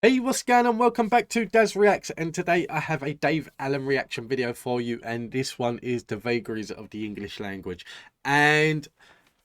Hey, what's going on? Welcome back to Daz Reacts, and today I have a Dave Allen reaction video for you, and this one is the Vagaries of the English language. And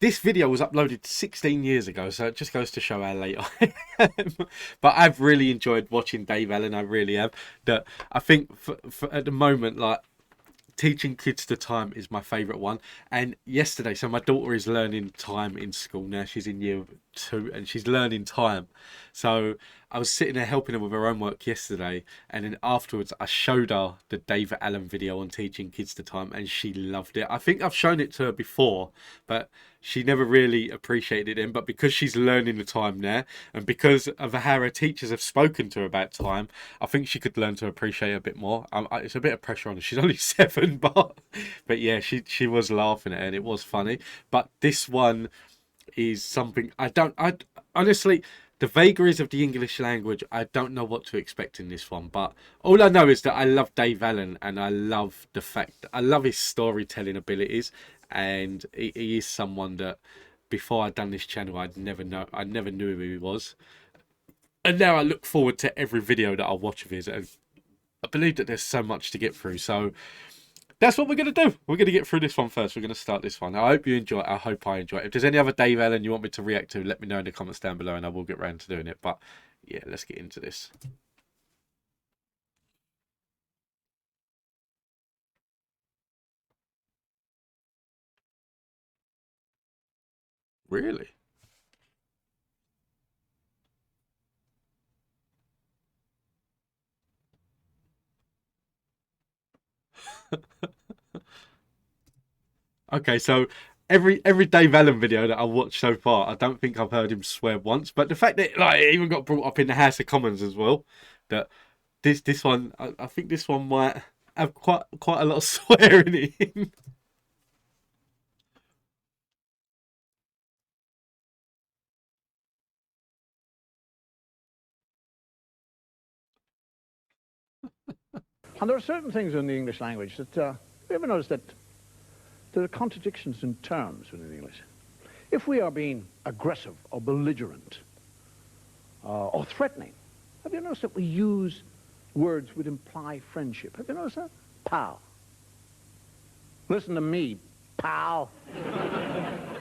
this video was uploaded 16 years ago, so it just goes to show how late I am. But I've really enjoyed watching Dave Allen, I really have. That I think for at the moment, like teaching kids to time is my favorite one. And yesterday, so my daughter is learning time in school now. She's in year 2 and she's learning time. So I was sitting there helping her with her homework yesterday, and then afterwards I showed her the David Allen video on teaching kids to time, and she loved it. I think I've shown it to her before, but she never really appreciated it. But because she's learning the time now, and because of how her teachers have spoken to her about time, I think she could learn to appreciate it a bit more. It's a bit of pressure on her. She's only 7, but yeah, she was laughing at it, and it was funny. But this one is something I honestly, the vagaries of the English language, I don't know what to expect in this one. But all I know is that I love Dave Allen, and I love the fact I love his storytelling abilities, and he is someone that before I'd done this channel I never knew who he was. And now I look forward to every video that I watch of his, and I believe that there's so much to get through. So that's what we're going to do. We're going to get through this one first. We're going to start this one. I hope you enjoy it. I hope I enjoy it. If there's any other Dave Allen you want me to react to, let me know in the comments down below, and I will get round to doing it. But yeah, let's get into this. Really? Okay, so every Dave Allen video that I've watched so far, I don't think I've heard him swear once. But the fact that like it even got brought up in the House of Commons as well, that this one, I think this one might have quite a lot of swearing in. And there are certain things in the English language that, have you ever noticed that there are contradictions in terms within English? If we are being aggressive or belligerent or threatening, have you noticed that we use words which imply friendship? Have you noticed that? Pal. Listen to me, pal.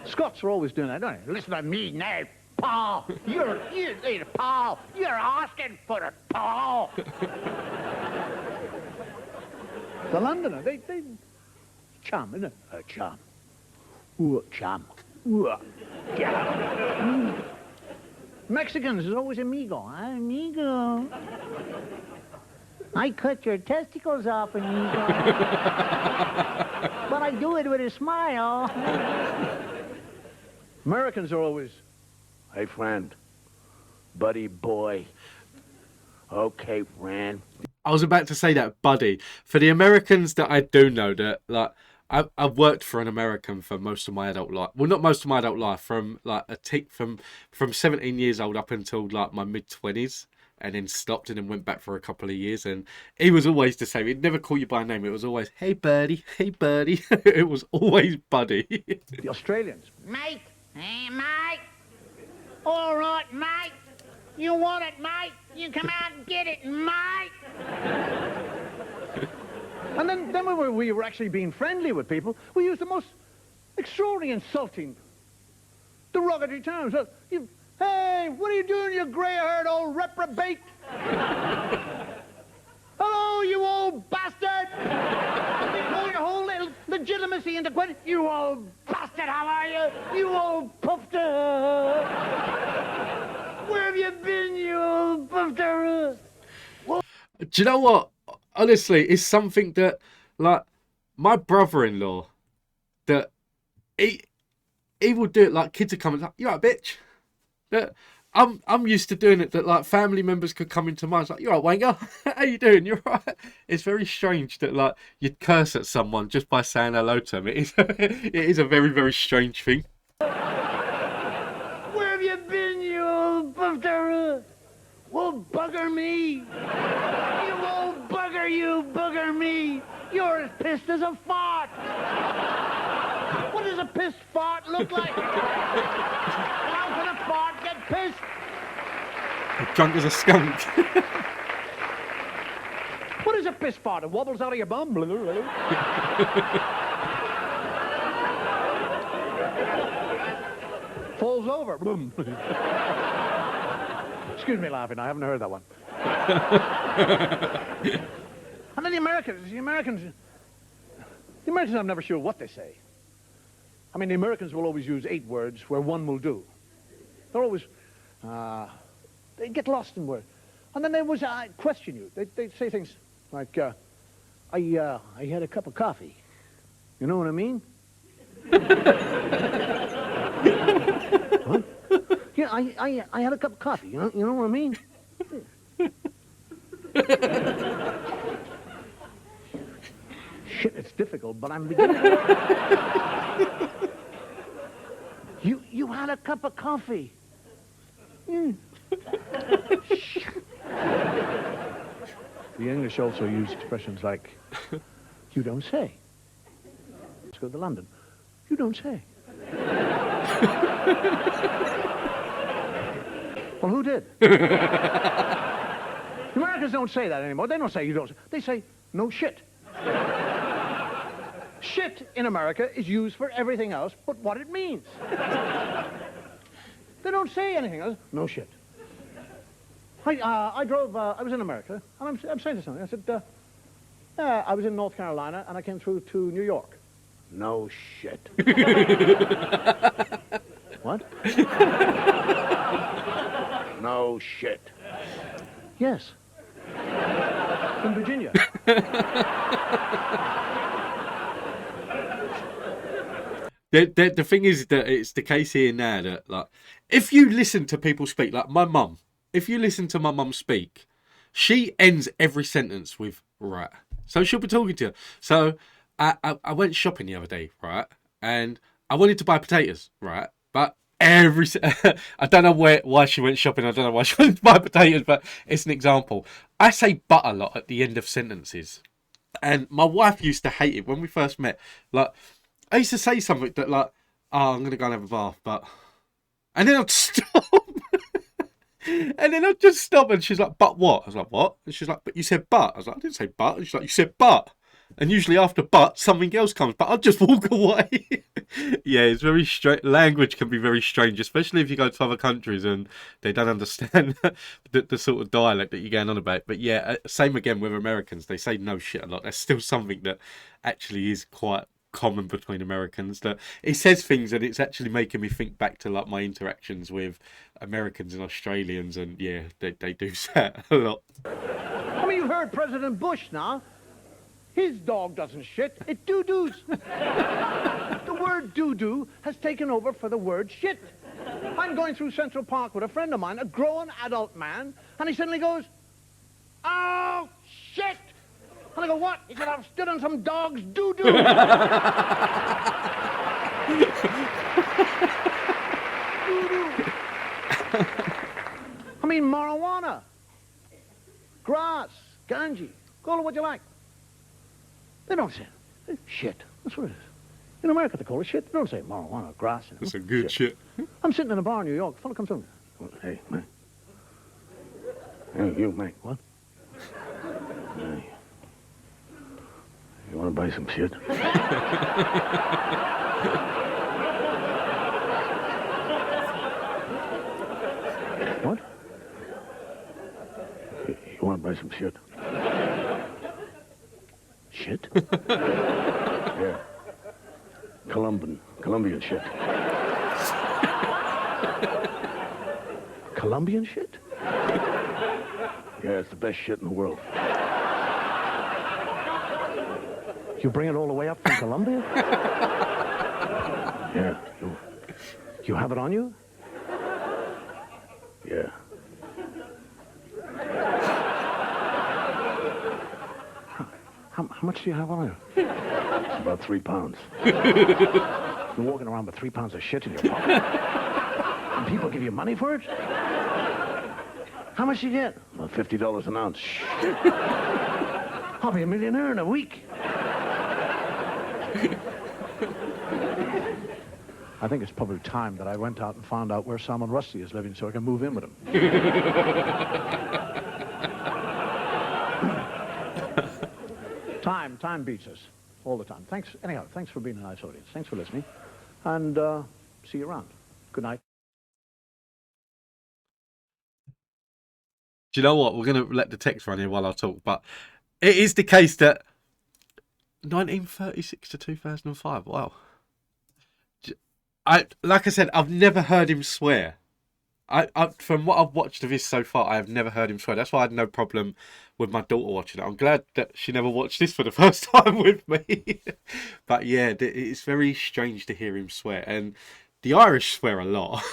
Scots are always doing that, don't they? Listen to me now, pal. You need a pal. You're asking for a pal. The Londoner, they chum, isn't it? A chum. Ooh, chum. Ooh, chum. Mexicans is always amigo. Amigo. I cut your testicles off, amigo. But I do it with a smile. Americans are always, hey, friend. Buddy boy. Okay, friend. I was about to say that, buddy. For the Americans that I do know, that like I've worked for an American for most of my adult life. Well, not most of my adult life. From like from 17 years old up until like my mid 20s, and then stopped and then went back for a couple of years. And he was always the same. He'd never call you by name. It was always, hey buddy, hey buddy. It was always buddy. The Australians. Mate, hey mate. All right, mate. You want it, mate? You come out and get it, mate. And then when we were actually being friendly with people, we used the most extraordinary insulting, derogatory terms. Hey, what are you doing, you grey-haired old reprobate? Hello, you old bastard! You throw your whole little legitimacy into question. You old bastard, how are you? You old pufter! Where have you been, you old pufter? Do you know what? Honestly, it's something that, like, my brother-in-law, that he will do it. Like, kids are coming, like, you right, bitch. That I'm used to doing it. That like family members could come into mine. It's like, you right, Wanger? How you doing? You're right. It's very strange that like you'd curse at someone just by saying hello to them. It is it is a very very strange thing. Where have you been, you old buffer? Well, bugger me. You old bugger, you bugger me. You're as pissed as a fart. What does a pissed fart look like? How can a fart get pissed? Drunk as a skunk. What is a piss fart? It wobbles out of your bum? Falls over. Boom. Excuse me laughing, I haven't heard that one. And then the Americans, I'm never sure what they say. I mean, the Americans will always use 8 words where 1 will do. They're always, they get lost in words. And then they always question you. They say things like, I had a cup of coffee. You know what I mean? What? Yeah, I had a cup of coffee. You know what I mean? Shit, it's difficult, but I'm beginning. You had a cup of coffee. Mm. The English also use expressions like, you don't say. Let's go to London. You don't say. Well, who did? The Americans don't say that anymore. They don't say you don't say. They say, no shit. Shit in America is used for everything else but what it means. They don't say anything else. No shit. I was in America, and I'm saying to something. I said, I was in North Carolina, and I came through to New York. No shit. What? No shit. Yes. In Virginia. The thing is that it's the case here now that, like, if you listen to people speak, like my mum, if you listen to my mum speak, she ends every sentence with right. So she'll be talking to you. So I went shopping the other day, right? And I wanted to buy potatoes, right? But I don't know why she went shopping. I don't know why she wanted to buy potatoes, but it's an example. I say but a lot at the end of sentences. And my wife used to hate it when we first met. Like, I used to say something that, like, oh, I'm going to go and have a bath, but... And then I'd stop. And then I'd just stop, and she's like, but what? I was like, what? And she's like, but you said but. I was like, I didn't say but. And she's like, you said but. And usually after but, something else comes, but I'll just walk away. Yeah, it's very strange. Language can be very strange, especially if you go to other countries and they don't understand the sort of dialect that you're going on about. But yeah, same again with Americans. They say no shit a lot. That's still something that actually is quite common between Americans, that it says things and it's actually making me think back to, like, my interactions with Americans and Australians, and yeah, they do say that a lot. I mean, you've heard President Bush now. His dog doesn't shit, it doo-doos. The word doo-doo has taken over for the word shit. I'm going through Central Park with a friend of mine, a grown adult man, and he suddenly goes, oh, shit! And I go, what? He said, I've stood on some dog's doo-doo. Doo-doo. I mean, marijuana, grass, ganji, call it what you like. They don't say it. Shit. That's what it is. In America, they call it shit. They don't say marijuana, grass. You know? That's a good shit. I'm sitting in a bar in New York. A fella comes in. Hey, man. Hey, you, mate. What? Hey. You want to buy some shit? What? You want to buy some shit? Shit? Yeah. Colombian shit. Colombian shit? Yeah, it's the best shit in the world. You bring it all the way up from Colombia? Yeah. You have it on you? Yeah. How much do you have on you? It's about 3 pounds. You're walking around with 3 pounds of shit in your pocket. And people give you money for it? How much do you get? Well, $50 an ounce. Shit. I'll be a millionaire in a week. I think it's probably time that I went out and found out where Sam and Rusty is living so I can move in with him. Time beats us all the time. Thanks, anyhow, thanks for being a nice audience. Thanks for listening. And see you around. Good night. Do you know what? We're going to let the text run here while I talk, but it is the case that 1936 to 2005. Wow. Like I said, I've never heard him swear. From what I've watched of his so far, I have never heard him swear. That's why I had no problem with my daughter watching it. I'm glad that she never watched this for the first time with me. But yeah, it's very strange to hear him swear. And the Irish swear a lot.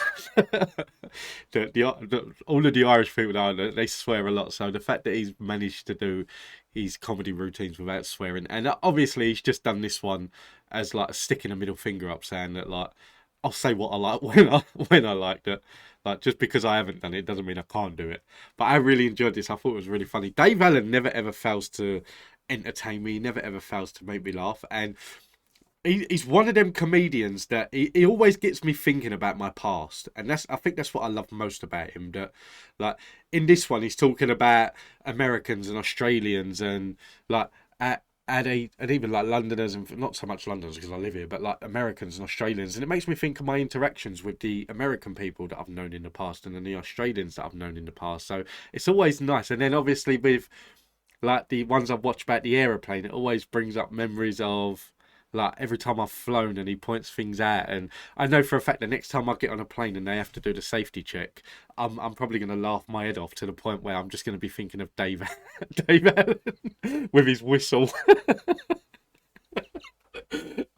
All of the Irish people that I know, they swear a lot. So the fact that he's managed to do his comedy routines without swearing, and obviously he's just done this one as like sticking a middle finger up, saying that like, I'll say what I like when I liked it. Like, just because I haven't done it doesn't mean I can't do it. But I really enjoyed this. I thought it was really funny. Dave Allen never ever fails to entertain me. He never ever fails to make me laugh. And he's one of them comedians that he always gets me thinking about my past, and I think that's what I love most about him. That like in this one, he's talking about Americans and Australians and like and even like Londoners, and not so much Londoners because I live here, but like Americans and Australians, and it makes me think of my interactions with the American people that I've known in the past and then the Australians that I've known in the past. So it's always nice. And then obviously with like the ones I've watched about the aeroplane, it always brings up memories of like every time I've flown, and he points things out. And I know for a fact the next time I get on a plane and they have to do the safety check, I'm probably going to laugh my head off to the point where I'm just going to be thinking of Dave Allen with his whistle.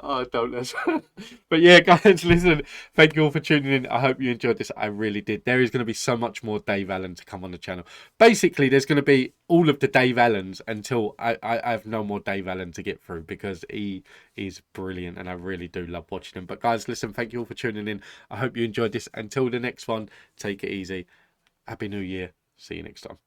Oh, don't listen. But yeah, guys, listen, thank you all for tuning in. I hope you enjoyed this. I really did. There is going to be so much more Dave Allen to come on the channel. Basically, there's going to be all of the Dave Allens until I have no more Dave Allen to get through, because he is brilliant and I really do love watching him. But guys, listen, thank you all for tuning in. I hope you enjoyed this. Until the next one, take it easy. Happy New Year. See you next time.